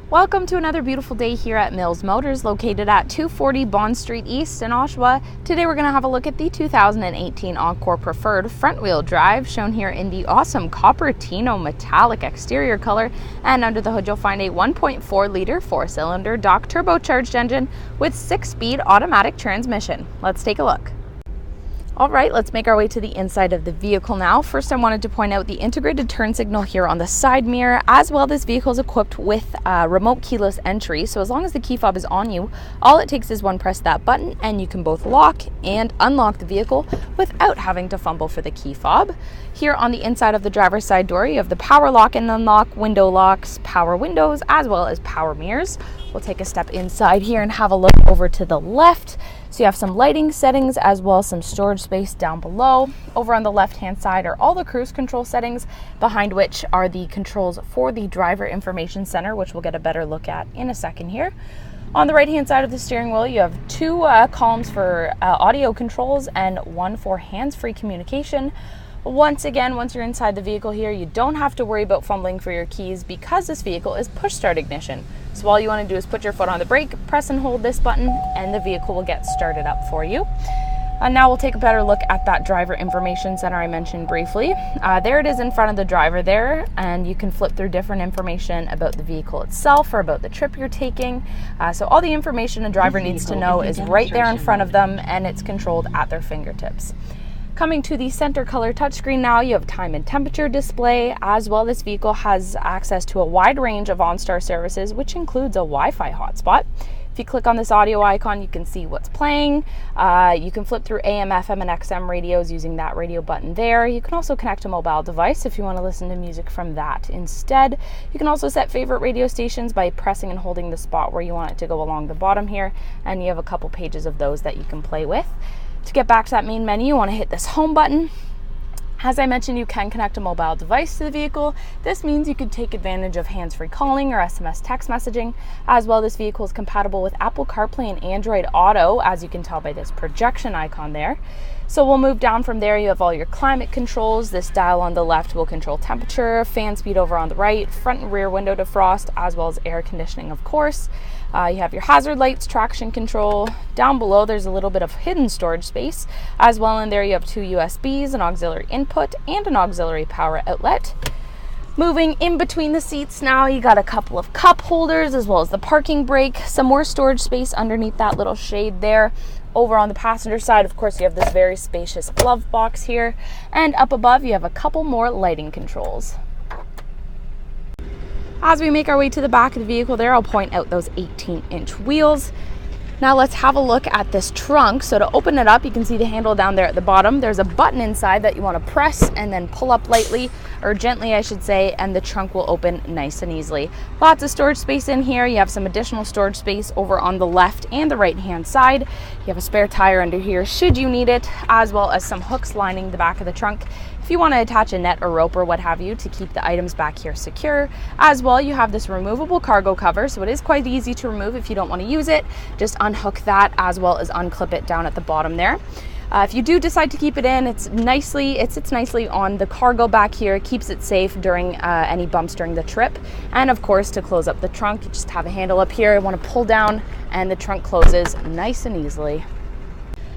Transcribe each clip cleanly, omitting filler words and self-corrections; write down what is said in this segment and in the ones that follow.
Welcome to another beautiful day here at Mills Motors, located at 240 Bond Street East in Oshawa. Today we're going to have a look at the 2018 Encore Preferred front-wheel drive, shown here in the awesome Coppertino metallic exterior color. And under the hood you'll find a 1.4-liter 4-cylinder Dock turbocharged engine with 6-speed automatic transmission. Let's take a look. All right, let's make our way to the inside of the vehicle now. First, I wanted to point out the integrated turn signal here on the side mirror. As well, this vehicle is equipped with remote keyless entry. So as long as the key fob is on you, all it takes is one press of that button and you can both lock and unlock the vehicle without having to fumble for the key fob. Here on the inside of the driver's side door, you have the power lock and unlock, window locks, power windows, as well as power mirrors. We'll take a step inside here and have a look over to the left. So you have some lighting settings as well as some storage space down below. Over on the left hand side are all the cruise control settings, behind which are the controls for the driver information center, which we'll get a better look at in a second here. On the right hand side of the steering wheel, you have two columns for audio controls and one for hands-free communication. Once again, once you're inside the vehicle here, you don't have to worry about fumbling for your keys because this vehicle is push start ignition. So all you want to do is put your foot on the brake, press and hold this button, and the vehicle will get started up for you. Now we'll take a better look at that driver information center I mentioned briefly. There it is in front of the driver there, and you can flip through different information about the vehicle itself or about the trip you're taking. So all the information a driver needs to know is right there in front of them, and it's controlled at their fingertips. Coming to the center color touchscreen now, you have time and temperature display. As well, this vehicle has access to a wide range of OnStar services, which includes a Wi-Fi hotspot. If you click on this audio icon, you can see what's playing. You can flip through AM, FM, and XM radios using that radio button there. You can also connect a mobile device if you want to listen to music from that instead. You can also set favorite radio stations by pressing and holding the spot where you want it to go along the bottom here, and you have a couple pages of those that you can play with. To get back to that main menu, you want to hit this home button. As I mentioned, you can connect a mobile device to the vehicle. This means you could take advantage of hands-free calling or SMS text messaging. As well, this vehicle is compatible with Apple Carplay and Android Auto, as you can tell by this projection icon there. So we'll move down from there. You have all your climate controls. This dial on the left will control temperature, fan speed over on the right, front and rear window defrost, as well as air conditioning, of course. You have your hazard lights, traction control. Down below, there's a little bit of hidden storage space. As well, in there you have two USBs, an auxiliary input, and an auxiliary power outlet. Moving in between the seats now, you got a couple of cup holders as well as the parking brake, some more storage space underneath that little shade there. Over on the passenger side, of course, you have this very spacious glove box here. And up above, you have a couple more lighting controls. As we make our way to the back of the vehicle there, I'll point out those 18-inch wheels. Now let's have a look at this trunk. So to open it up, you can see the handle down there at the bottom. There's a button inside that you want to press and then pull up lightly, or gently I should say, and the trunk will open nice and easily. Lots of storage space in here. You have some additional storage space over on the left and the right hand side. You have a spare tire under here should you need it, as well as some hooks lining the back of the trunk if you want to attach a net or rope or what have you to keep the items back here secure. As well, you have this removable cargo cover, so it is quite easy to remove if you don't want to use it. Just unhook that as well as unclip it down at the bottom there. If you do decide to keep it in, it sits nicely on the cargo back here. It keeps it safe during any bumps during the trip. And of course, to close up the trunk, you just have a handle up here. You want to pull down and the trunk closes nice and easily.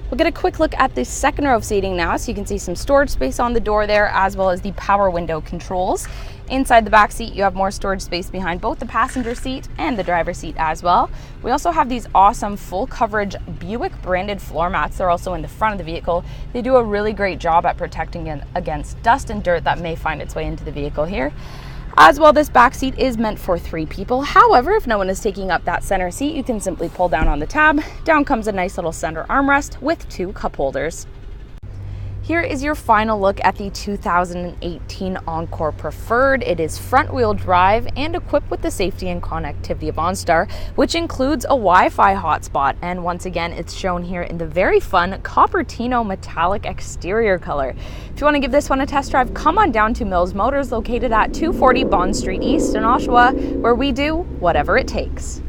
We'll get a quick look at the second row of seating now, so you can see some storage space on the door there, as well as the power window controls. Inside the back seat, you have more storage space behind both the passenger seat and the driver's seat as well. We also have these awesome full coverage Buick branded floor mats. They're also in the front of the vehicle. They do a really great job at protecting against dust and dirt that may find its way into the vehicle here. As well, this back seat is meant for 3 people. However, if no one is taking up that center seat, you can simply pull down on the tab. Down comes a nice little center armrest with 2 cup holders. Here is your final look at the 2018 Encore Preferred. It is front-wheel drive and equipped with the safety and connectivity of OnStar, which includes a Wi-Fi hotspot. And once again, it's shown here in the very fun Coppertino metallic exterior color. If you want to give this one a test drive, come on down to Mills Motors, located at 240 Bond Street East in Oshawa, where we do whatever it takes.